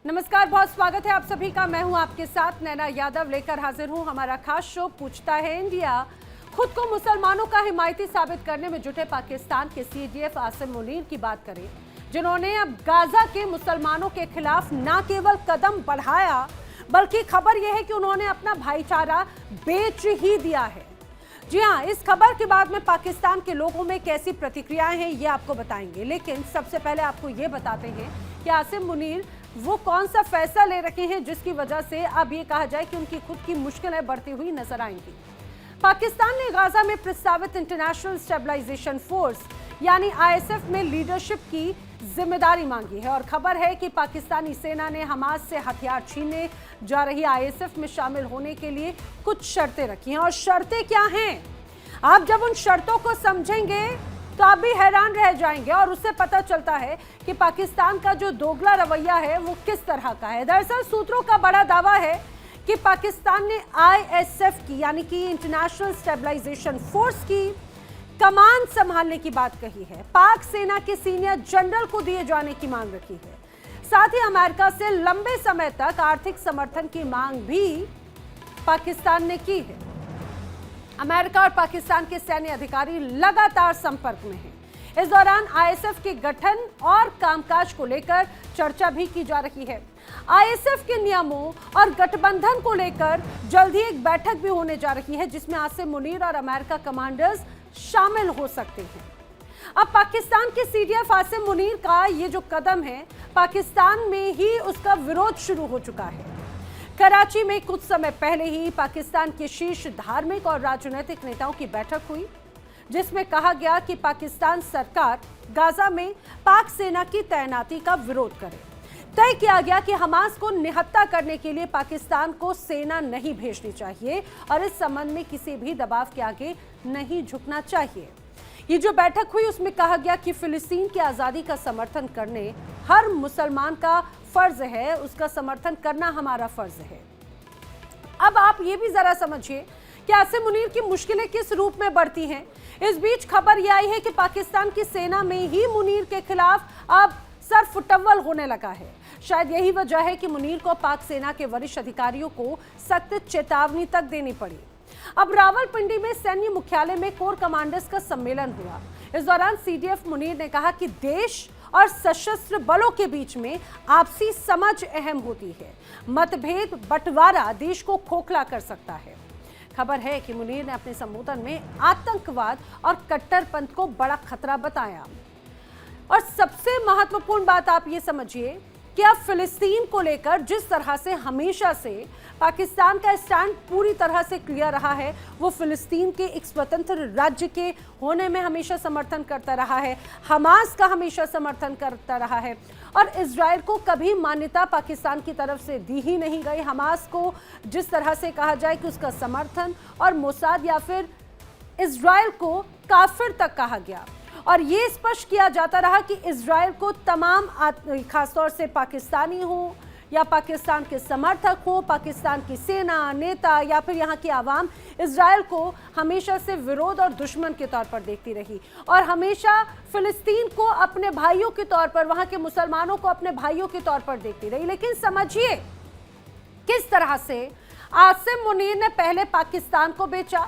नमस्कार, बहुत स्वागत है आप सभी का। मैं हूं आपके साथ नैना यादव, लेकर हाजिर हूं हमारा खास शो पूछता है इंडिया। खुद को मुसलमानों का हिमायती साबित करने में जुटे पाकिस्तान के सीडीएफ आसिम मुनीर की बात करें, जिन्होंने अब गाजा के मुसलमानों के खिलाफ न केवल कदम बढ़ाया बल्कि खबर यह है कि उन्होंने अपना भाईचारा बेच ही दिया है। जी हां, इस खबर के बाद में पाकिस्तान के लोगों में कैसी प्रतिक्रियाएं हैं ये आपको बताएंगे, लेकिन सबसे पहले आपको ये बताते हैं कि आसिम मुनीर वो कौन सा फैसला ले रखे हैं जिसकी वजह से अब ये कहा जाए कि उनकी खुद की मुश्किलें बढ़ती हुई नजर आएंगी। पाकिस्तान ने गाजा में प्रस्तावित इंटरनेशनल स्टेबलाइजेशन फोर्स यानी आईएसएफ में लीडरशिप की जिम्मेदारी मांगी है और खबर है कि पाकिस्तानी सेना ने हमास से हथियार छीनने जा रही आईएसएफ में शामिल होने के लिए कुछ शर्तें रखी हैं। और शर्तें क्या हैं, आप जब उन शर्तों को समझेंगे तो आप भी हैरान रह जाएंगे और उससे पता चलता है कि पाकिस्तान का जो दोगला रवैया है वो किस तरह का है। दरअसल सूत्रों का बड़ा दावा है कि पाकिस्तान ने आईएसएफ की यानी कि इंटरनेशनल स्टेबलाइजेशन फोर्स की कमान संभालने की बात कही है। पाक सेना के सीनियर जनरल को दिए जाने की मांग रखी है। साथ ही अमेरिका से लंबे समय तक आर्थिक समर्थन की मांग भी पाकिस्तान ने की है। अमेरिका और पाकिस्तान के सैन्य अधिकारी लगातार संपर्क में हैं। इस दौरान आईएसएफ के गठन और कामकाज को लेकर चर्चा भी की जा रही है। आईएसएफ के नियमों और गठबंधन को लेकर जल्द ही एक बैठक भी होने जा रही है जिसमें आसिम मुनीर और अमेरिका कमांडर्स शामिल हो सकते हैं। अब पाकिस्तान के सीडीएफ आसिम मुनीर का ये जो कदम है, पाकिस्तान में ही उसका विरोध शुरू हो चुका है। कराची में कुछ समय पहले ही पाकिस्तान के शीर्ष धार्मिक और राजनीतिक नेताओं की बैठक हुई जिसमें कहा गया कि पाकिस्तान सरकार गाजा में पाक सेना की तैनाती का विरोध करे। तय किया गया कि हमास को निहत्था करने के लिए पाकिस्तान को सेना नहीं भेजनी चाहिए और इस संबंध में किसी भी दबाव के आगे नहीं झुकना चाहिए। ये जो बैठक हुई उसमें कहा गया कि फिलिस्तीन की आज़ादी का समर्थन करने हर मुसलमान का फर्ज है, उसका समर्थन करना हमारा फर्ज है। अब आप ये भी जरा समझिए कि आसिम मुनीर की मुश्किलें किस रूप में बढ़ती हैं। इस बीच खबर यह आई है कि पाकिस्तान की सेना में ही मुनीर के खिलाफ अब सर फुटव्वल होने लगा है। शायद यही वजह है कि मुनीर को पाक सेना के वरिष्ठ अधिकारियों को सख्त चेतावनी तक देनी पड़ी। अब रावलपिंडी में सैन्य मुख्यालय में कोर कमांडर्स का सम्मेलन हुआ। इस दौरान सीडीएफ मुनीर ने कहा कि देश और सशस्त्र बलों के बीच में आपसी समझ अहम होती है। मतभेद बंटवारा देश को खोखला कर सकता है। खबर है कि मुनीर ने अपने संबोधन में आतंकवाद और कट्टरपंथ को बड़ा खतरा बताया। और सबसे महत्वपूर्ण बात आप ये समझिए कि अब फिलिस्तीन को लेकर जिस तरह से हमेशा से पाकिस्तान का स्टैंड पूरी तरह से क्लियर रहा है, वो फिलिस्तीन के एक स्वतंत्र राज्य के होने में हमेशा समर्थन करता रहा है, हमास का हमेशा समर्थन करता रहा है और इजराइल को कभी मान्यता पाकिस्तान की तरफ से दी ही नहीं गई। हमास को जिस तरह से कहा जाए कि उसका समर्थन और मोसाद या फिर इजराइल को काफिर तक कहा गया और ये स्पष्ट किया जाता रहा कि इजराइल को तमाम खासतौर से पाकिस्तानी हो या पाकिस्तान के समर्थक हो, पाकिस्तान की सेना, नेता या फिर यहाँ की आवाम इजराइल को हमेशा से विरोध और दुश्मन के तौर पर देखती रही और हमेशा फिलिस्तीन को अपने भाइयों के तौर पर, वहाँ के मुसलमानों को अपने भाइयों के तौर पर देखती रही। लेकिन समझिए किस तरह से आसिम मुनीर ने पहले पाकिस्तान को बेचा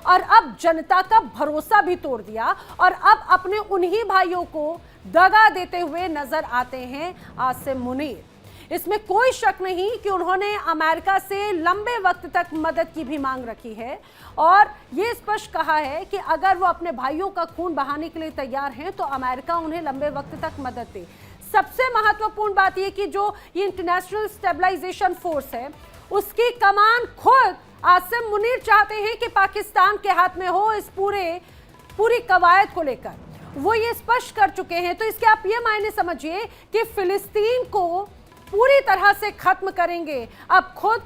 और अब जनता का भरोसा भी तोड़ दिया और अब अपने उन्हीं भाइयों को दगा देते हुए नजर आते हैं आसिम मुनीर। इसमें कोई शक नहीं कि उन्होंने अमेरिका से लंबे वक्त तक मदद की भी मांग रखी है और ये स्पष्ट कहा है कि अगर वो अपने भाइयों का खून बहाने के लिए तैयार हैं तो अमेरिका उन्हें लंबे वक्त तक मदद दे। सबसे महत्वपूर्ण बात यह कि जो ये इंटरनेशनल स्टेबलाइजेशन फोर्स है उसकी कमान खुद आसिम मुनीर चाहते हैं कि पाकिस्तान के हाथ में हो। इस पूरी कवायद को लेकर वो ये स्पष्ट कर चुके हैं। तो इसके आप ये मायने समझिए कि फिलिस्तीन को पूरी तरह से खत्म करेंगे अब खुद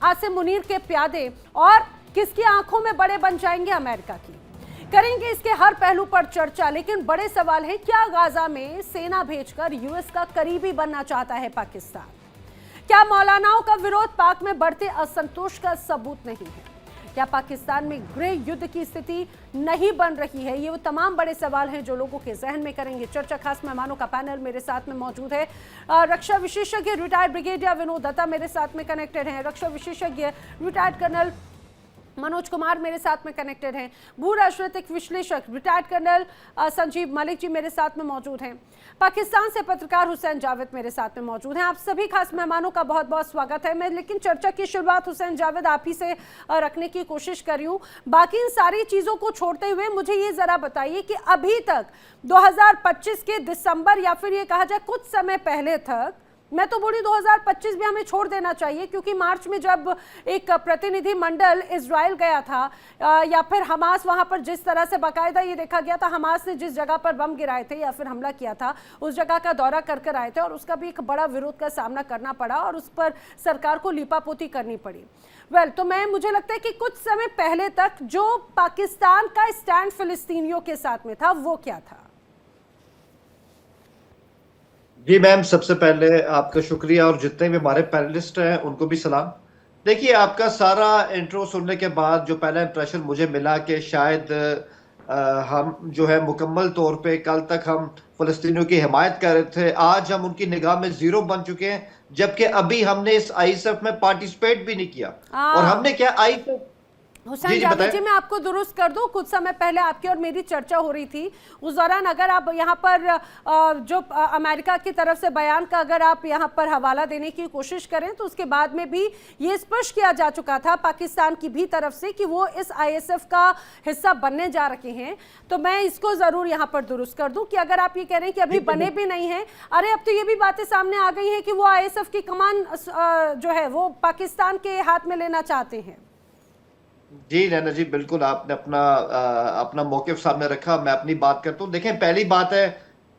आसिम मुनीर के प्यादे और किसकी आंखों में बड़े बन जाएंगे, अमेरिका की। करेंगे इसके हर पहलू पर चर्चा, लेकिन बड़े सवाल है क्या गाजा में सेना भेजकर यूएस का करीबी बनना चाहता है पाकिस्तान? क्या मौलानाओं का विरोध पाक में बढ़ते असंतोष का सबूत नहीं है? क्या पाकिस्तान में गृह युद्ध की स्थिति नहीं बन रही है? ये वो तमाम बड़े सवाल हैं जो लोगों के जहन में करेंगे चर्चा। खास मेहमानों का पैनल मेरे साथ में मौजूद है। रक्षा विशेषज्ञ रिटायर्ड ब्रिगेडियर विनोद दत्ता मेरे साथ में कनेक्टेड हैं। रक्षा विशेषज्ञ रिटायर्ड कर्नल मनोज कुमार मेरे साथ में कनेक्टेड हैं। भू राजनीतिक विश्लेषक रिटायर्ड कर्नल संजीव मलिक जी मेरे साथ में मौजूद हैं। पाकिस्तान से पत्रकार हुसैन जावेद मेरे साथ में मौजूद हैं। आप सभी खास मेहमानों का बहुत बहुत स्वागत है। मैं लेकिन चर्चा की शुरुआत हुसैन जावेद आप ही से रखने की कोशिश कर रही हूँ। बाकी इन सारी चीज़ों को छोड़ते हुए मुझे ये ज़रा बताइए कि अभी तक 2025 के दिसंबर या फिर ये कहा जाए कुछ समय पहले तक, मैं तो बोली 2025 भी हमें छोड़ देना चाहिए, क्योंकि मार्च में जब एक प्रतिनिधि मंडल इजराइल गया था या फिर हमास वहां पर जिस तरह से बाकायदा ये देखा गया था, हमास ने जिस जगह पर बम गिराए थे या फिर हमला किया था उस जगह का दौरा कर कर आए थे और उसका भी एक बड़ा विरोध का सामना करना पड़ा और उस पर सरकार को लीपापोती करनी पड़ी। तो मुझे लगता है कि कुछ समय पहले तक जो पाकिस्तान का स्टैंड फिलिस्तीनियों के साथ में था वो क्या था? जी मैम, सबसे पहले आपका शुक्रिया और जितने भी हमारे पैनलिस्ट हैं उनको भी सलाम। देखिए, आपका सारा इंट्रो सुनने के बाद जो पहला इंप्रेशन मुझे मिला कि शायद हम जो है मुकम्मल तौर पे कल तक हम फ़लस्तीनियों की हिमायत कर रहे थे, आज हम उनकी निगाह में जीरो बन चुके हैं, जबकि अभी हमने इस आईएसएफ में पार्टिसिपेट भी नहीं किया। और हमने क्या आईएसएफ हुसैन जावेद जी, मैं आपको दुरुस्त कर दूं, कुछ समय पहले आपकी और मेरी चर्चा हो रही थी, उस दौरान अगर आप यहाँ पर जो अमेरिका की तरफ से बयान का अगर आप यहाँ पर हवाला देने की कोशिश करें तो उसके बाद में भी ये स्पष्ट किया जा चुका था पाकिस्तान की भी तरफ से कि वो इस आईएसएफ का हिस्सा बनने जा रहे हैं। तो मैं इसको ज़रूर यहाँ पर दुरुस्त कर दूँ कि अगर आप ये कह रहे हैं कि अभी बने भी नहीं हैं, अरे अब तो ये भी बातें सामने आ गई हैं कि वो आईएसएफ की कमान जो है वो पाकिस्तान के हाथ में लेना चाहते हैं। जी नैना जी, बिल्कुल आपने अपना मौक़िफ़ सामने रखा। मैं अपनी बात करता हूँ। देखें, पहली बात है,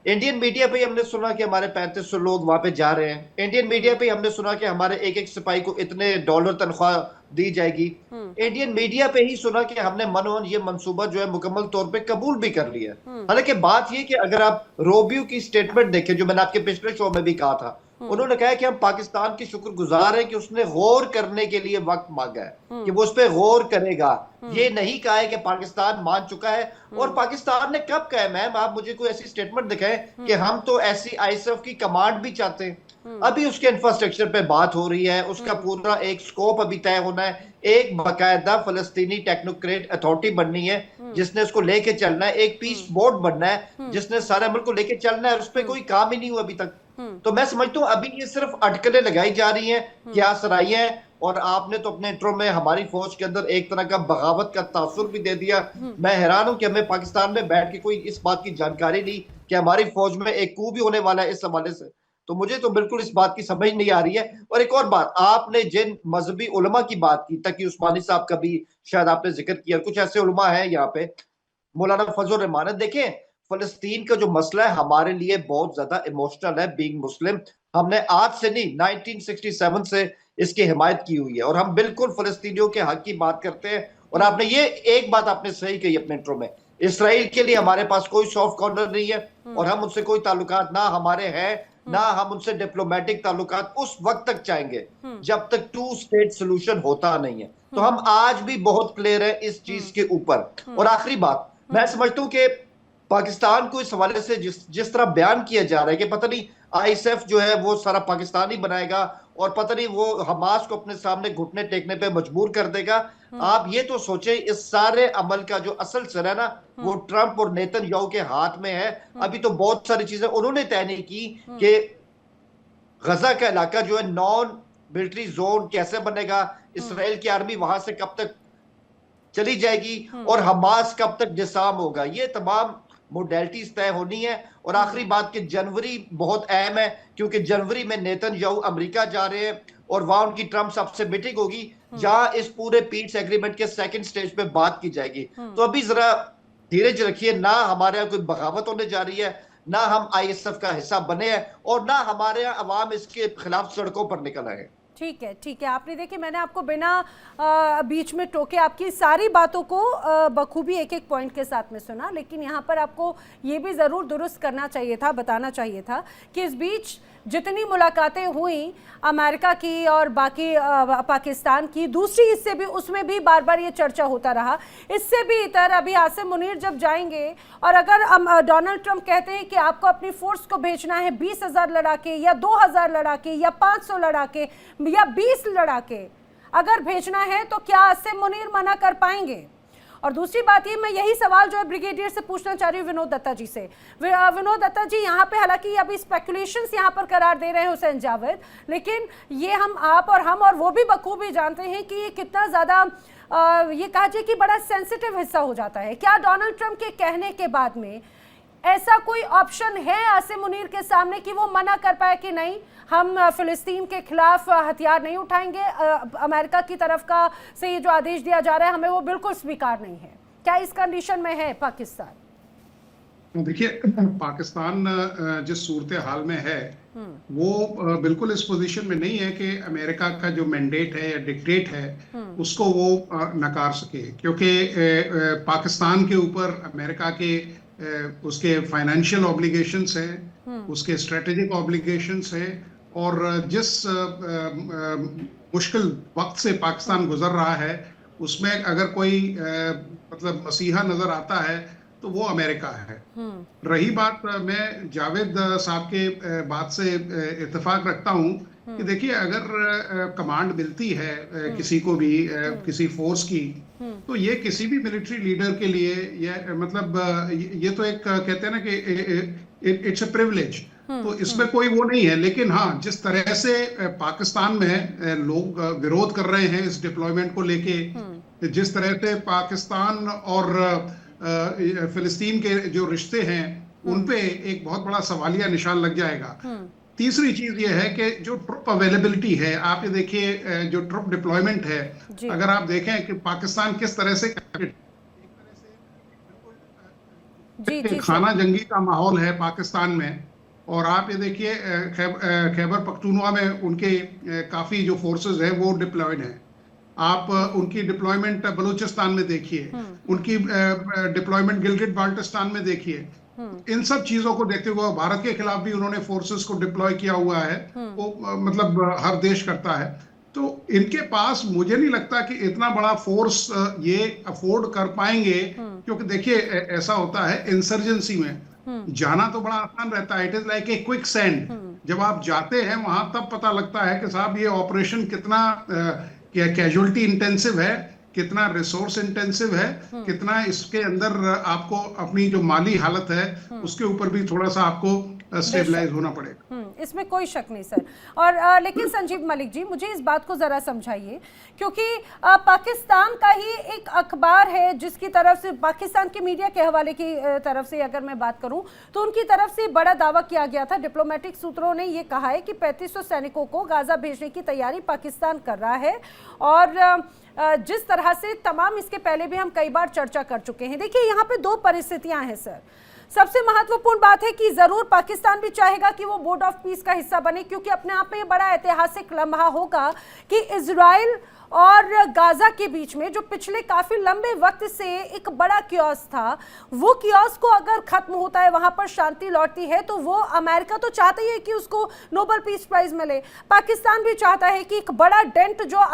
इंडियन मीडिया पे हमने सुना कि हमारे 3500 लोग वहां पे जा रहे हैं। इंडियन मीडिया पे हमने सुना कि हमारे एक एक सिपाही को इतने डॉलर तनख्वाह दी जाएगी। इंडियन मीडिया पे ही सुना कि हमने मनोन ये मंसूबा जो है मुकम्मल तौर पे कबूल भी कर लिया। हालांकि बात ये कि अगर आप रोबियो की स्टेटमेंट देखें, जो मैंने आपके पिछले शो में भी कहा था, उन्होंने कहा कि हम पाकिस्तान के शुक्रगुजार हैं कि उसने गौर करने के लिए वक्त मांगा है, कि वो उस पर गौर करेगा। ये नहीं कहा है कि पाकिस्तान मान चुका है। और पाकिस्तान ने कब कहा है? मैम, आप मुझे कोई ऐसी स्टेटमेंट दिखाएं कि हम तो ऐसी आईएसएफ की कमांड भी चाहते हैं। अभी उसके इंफ्रास्ट्रक्चर पे बात हो रही है, उसका पूरा एक स्कोप अभी तय होना है। एक बाकायदा फलस्तीनी टेक्नोक्रेट अथॉरिटी बननी है जिसने उसको लेके चलना है। एक पीस बोर्ड बनना है जिसने सारे मुल्क को लेके चलना है, और उस पर कोई काम ही नहीं हुआ अभी तक। तो मैं समझता हूँ अभी ये सिर्फ अटकलें लगाई जा रही हैं, क्या सराइयां हैं। और आपने तो अपने इंट्रो में हमारी फौज के अंदर एक तरह का बगावत का तासुर भी दे दिया। मैं हैरान हूं कि हमें पाकिस्तान में बैठ के कोई इस बात की जानकारी नहीं कि हमारी फौज में एक कू भी होने वाला है। इस हवाले से तो मुझे तो बिल्कुल इस बात की समझ नहीं आ रही है। और एक और बात, आपने जिन मजहबी उलमा की बात की, तकी उस्मानी साहब का भी शायद आपने जिक्र किया, कुछ ऐसे उलमा है यहाँ पे, मौलाना फजल रहमान। देखें, फलस्तीन का जो मसला है हमारे लिए बहुत ज्यादा इमोशनल है। बीइंग मुस्लिम, हमने आज से नहीं 1967 से इसकी हिमायत की हुई है और हम बिल्कुल फलस्तीनियों के हक की बात करते हैं। और आपने ये एक बात आपने सही कही अपने इंट्रो में, इसराइल के लिए हमारे पास कोई सॉफ्ट कॉर्नर नहीं है और हम उनसे कोई ताल्लुकात ना हमारे हैं, ना हम उनसे डिप्लोमेटिक ताल्लुकात उस वक्त तक चाहेंगे जब तक 2 स्टेट सोल्यूशन होता नहीं है। तो हम आज भी बहुत क्लियर है इस चीज के ऊपर। और आखिरी बात, मैं समझता हूं कि पाकिस्तान को इस हवाले से जिस तरह बयान किया जा रहा है कि पता नहीं आईएसएफ जो है वो सारा पाकिस्तान ही बनाएगा और पता नहीं वो हमास को अपने सामने घुटने टेकने पे मजबूर कर देगा। आप ये तो सोचे, इस सारे अमल का जो असल सर है ना, वो ट्रंप और नेतन्याहू के हाथ में है। अभी तो बहुत सारी चीजें उन्होंने तय नहीं की कि गजा का इलाका जो है नॉन मिलिट्री जोन कैसे बनेगा, इसराइल की आर्मी वहां से कब तक चली जाएगी और हमास कब तक डिसार्म होगा। ये तमाम मोडेलिटीज तय होनी है। और आखिरी बात कि जनवरी बहुत अहम है, क्योंकि जनवरी में नेतन्याहू अमेरिका जा रहे हैं और वहां उनकी ट्रंप साहब से मीटिंग होगी जहां इस पूरे पीस एग्रीमेंट के सेकंड स्टेज पे बात की जाएगी। तो अभी जरा धीरज रखिए, ना हमारे यहाँ कोई बगावत होने जा रही है, ना हम आईएसएफ का हिस्सा बने हैं और ना हमारे यहाँ अवाम इसके खिलाफ सड़कों पर निकल आए। ठीक है, ठीक है। आपने देखिए, मैंने आपको बिना बीच में टोके आपकी सारी बातों को बखूबी एक एक पॉइंट के साथ में सुना, लेकिन यहाँ पर आपको ये भी ज़रूर दुरुस्त करना चाहिए था, बताना चाहिए था कि इस बीच जितनी मुलाकातें हुई अमेरिका की और बाकी पाकिस्तान की, दूसरी इससे भी, उसमें भी बार बार ये चर्चा होता रहा। इससे भी इतर अभी आसिम मुनीर जब जाएंगे और अगर डोनाल्ड ट्रंप कहते हैं कि आपको अपनी फोर्स को भेजना है 20,000 लड़ाके या 2,000 लड़ाके या 500 लड़ाके या 20 लड़ाके अगर भेजना है, तो क्या आसिम मुनीर मना कर पाएंगे? और दूसरी बात ये, मैं यही सवाल जो है ब्रिगेडियर से पूछना चाह रही हूँ विनोद दत्ता जी से। विनोद दत्ता जी, यहाँ पे हालांकि अभी स्पेकुलेशंस यहाँ पर करार दे रहे हैं हुसैन जावेद, लेकिन ये आप और वो भी बखूबी जानते हैं कि ये कितना ज़्यादा ये कहा जाए कि बड़ा सेंसिटिव हिस्सा हो जाता है। क्या डोनाल्ड ट्रंप के कहने के बाद में ऐसा कोई ऑप्शन है आसिम मुनीर के सामने कि वो मना कर पाए कि नहीं, हम फिलिस्तीन के खिलाफ हथियार नहीं उठाएंगे, अमेरिका की तरफ का से ये जो आदेश दिया जा रहा है हमें वो बिल्कुल स्वीकार नहीं है? क्या इस कंडीशन में है पाकिस्तान? देखिए, पाकिस्तान जिस सूरत हाल में है वो बिल्कुल इस पोजीशन में नहीं है कि अमेरिका का जो मैंडेट है या डिक्टेट है उसको वो नकार सके, क्योंकि पाकिस्तान के ऊपर अमेरिका के उसके फाइनेंशियल ऑब्लिगेशंस है, उसके स्ट्रेटेजिक ऑब्लिगेशंस है, और जिस मुश्किल वक्त से पाकिस्तान गुजर रहा है उसमें अगर कोई मतलब मसीहा नजर आता है तो वो अमेरिका है। रही बात, मैं जावेद साहब के बात से इत्तेफाक रखता हूं कि देखिए, अगर कमांड मिलती है किसी को भी, किसी फोर्स की, तो ये किसी भी मिलिट्री लीडर के लिए ये मतलब ये तो एक कहते हैं ना कि इट्स अ प्रिविलेज, तो इसमें कोई वो नहीं है। लेकिन हाँ, जिस तरह से पाकिस्तान में लोग विरोध कर रहे हैं इस डिप्लॉयमेंट को लेके, जिस तरह से पाकिस्तान और फिलिस्तीन के जो रिश्ते हैं उन पे एक बहुत बड़ा सवालिया निशान लग जाएगा। तीसरी चीज ये है कि जो ट्रुप अवेलेबिलिटी है, आप ये देखिए जो ट्रुप डिप्लॉयमेंट है, अगर आप देखें कि पाकिस्तान किस तरह से खाना जंगी का माहौल है पाकिस्तान में, और आप ये देखिए खैबर पख्तूनख्वा में उनके काफी जो फोर्सेस है वो डिप्लॉयड हैं। आप उनकी डिप्लॉयमेंट बलूचिस्तान में देखिए, उनकी डिप्लॉयमेंट गिलगिट बाल्टिस्तान में देखिए। इन सब चीजों को देखते हुए भारत के खिलाफ भी उन्होंने फोर्सेस को डिप्लॉय किया हुआ है, वो मतलब हर देश करता है। तो इनके पास मुझे नहीं लगता कि इतना बड़ा फोर्स ये अफोर्ड कर पाएंगे, क्योंकि देखिए ऐसा होता है इंसर्जेंसी में जाना तो बड़ा आसान रहता है, it is like a quick sand. जब आप जाते हैं वहां तब पता लगता है कि साहब ये ऑपरेशन कितना कैजुअलिटी इंटेंसिव है, कितना रिसोर्स इंटेंसिव है, कितना इसके अंदर आपको अपनी जो माली हालत है उसके ऊपर भी थोड़ा सा आपको स्टेबलाइज होना पड़ेगा। इसमें कोई शक नहीं सर। और लेकिन संजीव मलिक जी, मुझे इस बात को जरा समझाइए, क्योंकि पाकिस्तान का ही एक अखबार है जिसकी तरफ से, पाकिस्तान के मीडिया के हवाले की तरफ से अगर मैं बात करूं, तो उनकी तरफ से बड़ा दावा किया गया था, डिप्लोमेटिक सूत्रों ने ये कहा है कि 3500 सैनिकों को गाजा भेजने की तैयारी पाकिस्तान कर रहा है। और जिस तरह से तमाम, इसके पहले भी हम कई बार चर्चा कर चुके हैं। देखिए, यहाँ पे दो परिस्थितियां हैं सर। सबसे महत्वपूर्ण बात है कि जरूर पाकिस्तान भी चाहेगा कि वो बोर्ड ऑफ पीस का हिस्सा बने, क्योंकि अपने आप में ये बड़ा ऐतिहासिक लम्हा होगा कि इजराइल और गाजा के बीच में जो पिछले काफी लंबे वक्त से एक बड़ा कियोस था, वो कियोस को अगर खत्म होता है, वहां पर शांति लौटती है, तो वो अमेरिका तो चाहता ही है कि उसको नोबेल पीस प्राइज मिले। पाकिस्तान भी चाहता है कि एक बड़ा डेंट जो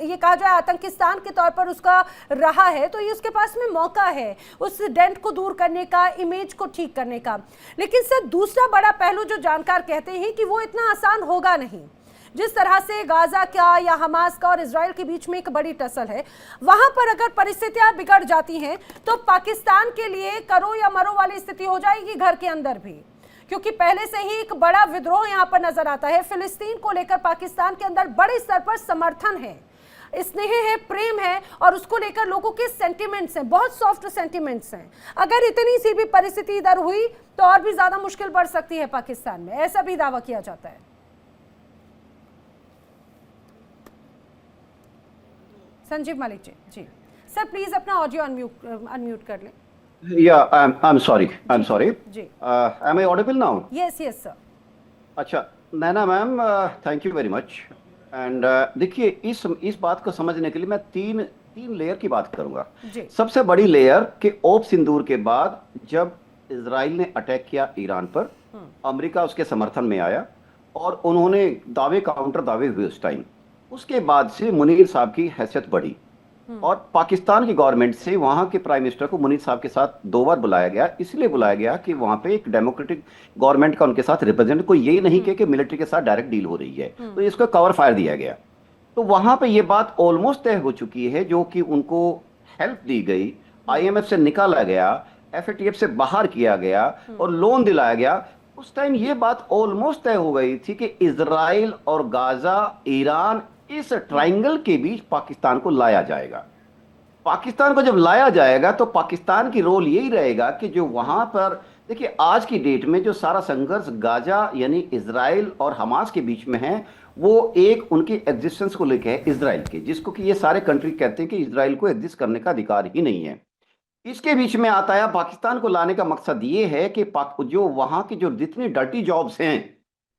ये कहा जाए आतंकिस्तान के तौर पर उसका रहा है, तो ये उसके पास में मौका है उस डेंट को दूर करने का, इमेज को ठीक करने का। लेकिन सर, दूसरा बड़ा पहलू जो जानकार कहते हैं कि वो इतना आसान होगा नहीं। जिस तरह से गाजा का या हमास का और इजराइल के बीच में एक बड़ी टसल है, वहां पर अगर परिस्थितियां बिगड़ जाती हैं तो पाकिस्तान के लिए करो या मरो वाली स्थिति हो जाएगी घर के अंदर भी, क्योंकि पहले से ही एक बड़ा विद्रोह यहां पर नजर आता है। फिलिस्तीन को लेकर पाकिस्तान के अंदर बड़े स्तर पर समर्थन है, स्नेह है, प्रेम है, और उसको लेकर लोगों के सेंटिमेंट्स हैं, बहुत सॉफ्ट सेंटिमेंट्स हैं। अगर इतनी सी भी परिस्थिति इधर हुई तो और भी ज्यादा मुश्किल बढ़ सकती है पाकिस्तान में, ऐसा भी दावा किया जाता है। संजीव मलिक जी सर, प्लीज अपना ऑडियो अनम्यूट कर लें। Yeah, I'm sorry. Ji. Am I audible now? Yes, sir. अच्छा, Naina ma'am, thank you very much. And देखिए, इस बात को समझने के लिए मैं तीन लेयर की बात करूंगा। सबसे बड़ी लेयर कि ओप सिंदूर के बाद जब इजराइल ने अटैक किया ईरान पर, अमेरिका उसके समर्थन में आया और उन्होंने दावे काउंटर दावे हुए उस टाइम। उसके बाद से मुनीर साहब की हैसियत बढ़ी और पाकिस्तान की गवर्नमेंट से वहां के प्राइम मिनिस्टर को मुनीर साहब के साथ 2 बार बुलाया गया। इसलिए बुलाया गया कि वहां पे एक डेमोक्रेटिक गवर्नमेंट का उनके साथ रिप्रेजेंट, कोई यही नहीं कि मिलिट्री के साथ डायरेक्ट डील हो रही है, तो इसको कवर फायर दिया गया। तो वहां पे ये बात ऑलमोस्ट तय हो चुकी है, जो कि उनको हेल्प दी गई, IMF से निकाला गया, FATF से बाहर किया गया और लोन दिलाया गया। उस टाइम ये बात ऑलमोस्ट तय हो गई थी कि इजराइल और गाजा, ईरान, इस ट्रायंगल के बीच पाकिस्तान को लाया जाएगा। पाकिस्तान को जब लाया जाएगा तो पाकिस्तान की रोल यही रहेगा कि जो वहां पर, देखिए आज की डेट में जो सारा संघर्ष गाजा यानी इजराइल और हमास के बीच में है, वो एक उनकी एग्जिस्टेंस को लेकर है, इजराइल के, जिसको कि ये सारे कंट्री कहते हैं कि इजराइल को एग्जिस्ट करने का अधिकार ही नहीं है। इसके बीच में आता है पाकिस्तान को लाने का मकसद ये है कि जो वहां की जो जितनी डर्टी जॉब्स हैं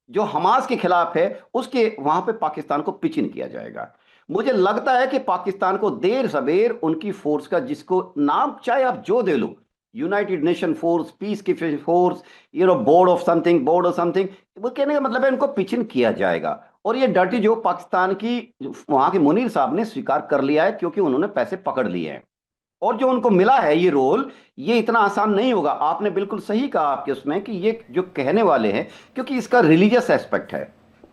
जो हमास के खिलाफ है, उसके वहां पे पाकिस्तान को पिच इन किया जाएगा। मुझे लगता है कि पाकिस्तान को देर सवेर उनकी फोर्स का, जिसको नाम चाहे आप जो दे लो, यूनाइटेड नेशन फोर्स, पीस की फोर्स, बोर्ड ऑफ समथिंग, वो कहने का मतलब है इनको पिच इन किया जाएगा। और ये डर्टी जो पाकिस्तान की, वहां के मुनीर साहब ने स्वीकार कर लिया है, क्योंकि उन्होंने पैसे पकड़ लिए हैं और जो उनको मिला है ये रोल, ये इतना आसान नहीं होगा। आपने बिल्कुल सही कहा आपके उसमें कि ये जो कहने वाले हैं, क्योंकि इसका रिलीजियस एस्पेक्ट है।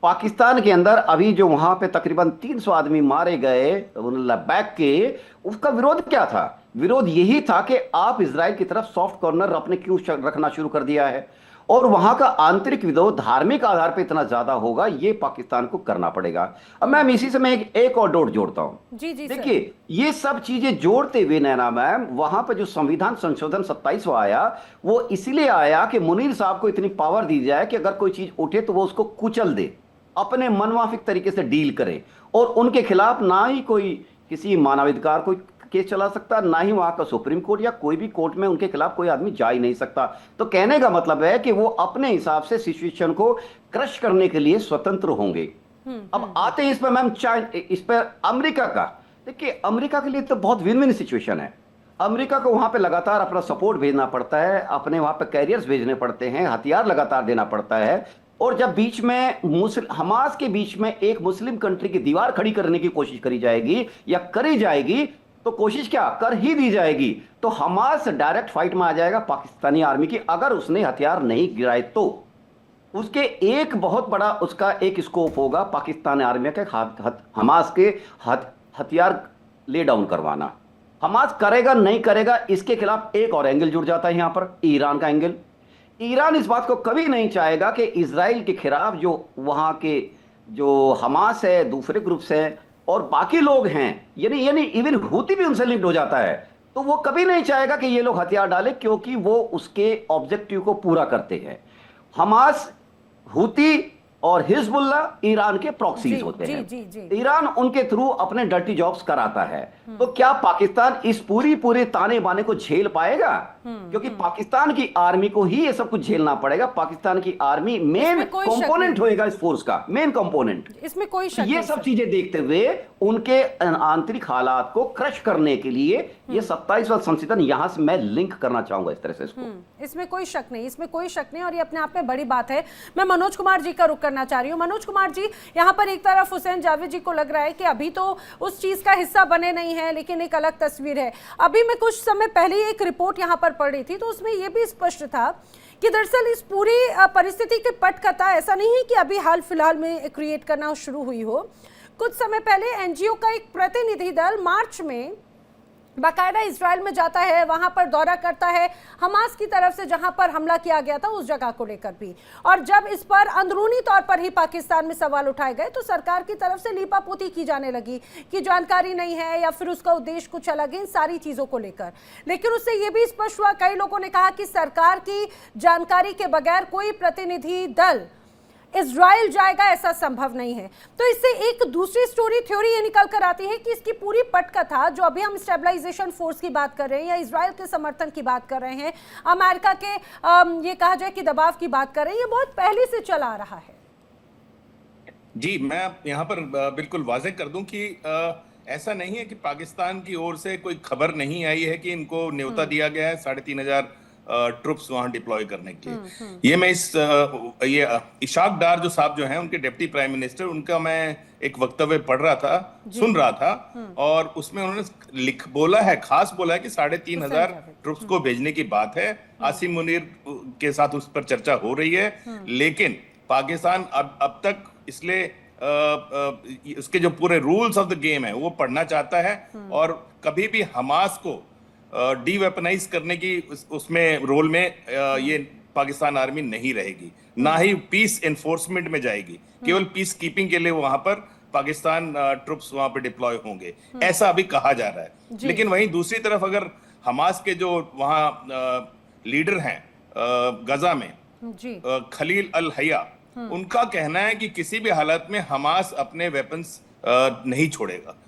पाकिस्तान के अंदर अभी जो वहां पे तकरीबन 300 आदमी मारे गए लद्दाख के, उसका विरोध क्या था? विरोध यही था कि आप इजराइल की तरफ सॉफ्ट कॉर्नर अपने क्यों रखना शुरू कर दिया है, और वहां का आंतरिक विरोध धार्मिक आधार पर इतना ज्यादा होगा, ये पाकिस्तान को करना पड़ेगा। अब मैम इसी से मैं एक और डोट जोड़ता हूं। जी जी, देखिए ये सब चीजें जोड़ते हुए नैना मैम, वहां पर जो संविधान संशोधन 27वां आया, वो इसलिए आया कि मुनीर साहब को इतनी पावर दी जाए कि अगर कोई चीज उठे तो वो उसको कुचल दे, अपने मनमाफिक तरीके से डील करे, और उनके खिलाफ ना ही कोई किसी मानवाधिकार कोई केस चला सकता, ना ही वहां का सुप्रीम कोर्ट या कोई भी कोर्ट में उनके खिलाफ कोई आदमी जा ही नहीं सकता। तो कहने का मतलब है कि वो अपने हिसाब से सिचुएशन को क्रश करने के लिए स्वतंत्र होंगे। अब आते हैं इस पर मैम, इस पर अमेरिका का। देखिए अमेरिका के लिए तो बहुत विन विन सिचुएशन है। अमेरिका को वहां पे लगातार अपना सपोर्ट भेजना पड़ता है, अपने वहां पे कैरियर्स भेजने पड़ते हैं, हथियार लगातार देना पड़ता है, और जब बीच में हमास के बीच में एक मुस्लिम कंट्री की दीवार खड़ी करने की कोशिश करी जाएगी या करी जाएगी, तो कोशिश क्या कर ही दी जाएगी, तो हमास डायरेक्ट फाइट में आ जाएगा पाकिस्तानी आर्मी की, अगर उसने हथियार नहीं गिराए तो। उसके एक बहुत बड़ा उसका एक स्कोप होगा पाकिस्तानी आर्मी के हमास के हथियार ले डाउन करवाना। हमास करेगा नहीं करेगा, इसके खिलाफ एक और एंगल जुड़ जाता है यहां पर, ईरान का एंगल। ईरान इस बात को कभी नहीं चाहेगा कि इजराइल के खिलाफ जो वहां के जो हमास है, दूसरे ग्रुप्स हैं और बाकी लोग हैं, यानी इवन हूती भी उनसे लिंक्ड हो जाता है, तो वो कभी नहीं चाहेगा कि ये लोग हथियार डालें, क्योंकि वो उसके ऑब्जेक्टिव को पूरा करते हैं। हमास, हूती और हिजबुल्ला ईरान के प्रॉक्सीज होते हैं। ईरान उनके थ्रू अपने डर्टी जॉब्स कराता है। तो क्या पाकिस्तान इस पूरे ताने बाने को झेल पाएगा? क्योंकि पाकिस्तान की आर्मी को ही ये सब कुछ झेलना पड़ेगा। पाकिस्तान की आर्मी मेन कंपोनेंट होएगा इस फोर्स का, मेन कंपोनेंट, इसमें कोई शक ये सब चीजें देखते हुए उनके आंतरिक हालात को क्रश करने के लिए ये 27वां संशोधन यहां से मैं लिंक करना चाहूंगा इस तरह से इसको। इसमें कोई शक नहीं, इसमें कोई शक नहीं, और ये अपने आप में बड़ी बात है। मैं मनोज कुमार जी का रुख करना चाह रही हूँ। मनोज कुमार जी, यहाँ पर एक तरफ हुसैन जावेद जी को लग रहा है कि अभी तो उस चीज का हिस्सा बने नहीं है, लेकिन एक अलग तस्वीर है। अभी मैं कुछ समय पहले एक रिपोर्ट यहाँ पर पढ़ रही थी, तो उसमें यह भी स्पष्ट था कि दरअसल इस पूरी परिस्थिति की पटकथा ऐसा नहीं है कि अभी हाल फिलहाल में क्रिएट करना शुरू हुई हो। कुछ समय पहले एनजीओ का एक प्रतिनिधि दल मार्च में बाकायदा इजराइल में जाता है, वहां पर दौरा करता है हमास की तरफ से, जहां पर हमला किया गया था उस जगह को लेकर भी। और जब इस पर अंदरूनी तौर पर ही पाकिस्तान में सवाल उठाए गए, तो सरकार की तरफ से लीपापोती की जाने लगी कि जानकारी नहीं है या फिर उसका उद्देश्य कुछ अलग है, इन सारी चीजों को लेकर। लेकिन उससे यह भी स्पष्ट हुआ, कई लोगों ने कहा कि सरकार की जानकारी के बगैर कोई प्रतिनिधि दल इजराइल जाएगा ऐसा संभव नहीं है। तो इससे एक दूसरी थ्योरी ये निकल कर आती है कि इसकी पूरी पटकथा, जो अभी हम स्टेबलाइजेशन फोर्स की बात कर रहे हैं या इजराइल के समर्थन की बात कर रहे हैं, अमेरिका के ये कहा जाए कि दबाव की बात कर रहे हैं, ये बहुत पहले से चला आ रहा है। जी, मैं यहाँ पर बिल्कुल वाज़ेह कर दूं कि ऐसा नहीं है कि पाकिस्तान की ओर से कोई खबर नहीं आई है कि इनको न्योता दिया गया है 3500 ट्रुप्स वहां डिप्लॉय करने के लिए। ये मैं ये इशाक डार जो साहब जो हैं उनके डिप्टी प्राइम मिनिस्टर, उनका मैं एक वक्तव्य पढ़ रहा था, सुन रहा था, और उसमें उन्होंने बोला है, खास बोला है कि 3,500 ट्रुप्स को भेजने की बात है। आसिम मुनीर के साथ उस पर चर्चा हो रही है, लेकिन पाकिस्तान अब तक इसलिए उसके जो पूरे रूल्स ऑफ द गेम है वो पढ़ना चाहता है, और कभी भी हमास को डीवेपनाइज करने की उसमें रोल में ये पाकिस्तान आर्मी नहीं रहेगी, ना ही पीस एनफोर्समेंट में जाएगी। केवल पीस कीपिंग के लिए वहां पर पाकिस्तान ट्रुप्स वहां पर डिप्लॉय होंगे, ऐसा अभी कहा जा रहा है। लेकिन वहीं दूसरी तरफ अगर हमास के जो वहां लीडर हैं गजा में, खलील अल हया, उनका कहना है कि किसी भी हालत में हमास अपने वेपन्स नहीं छोड़ेगा।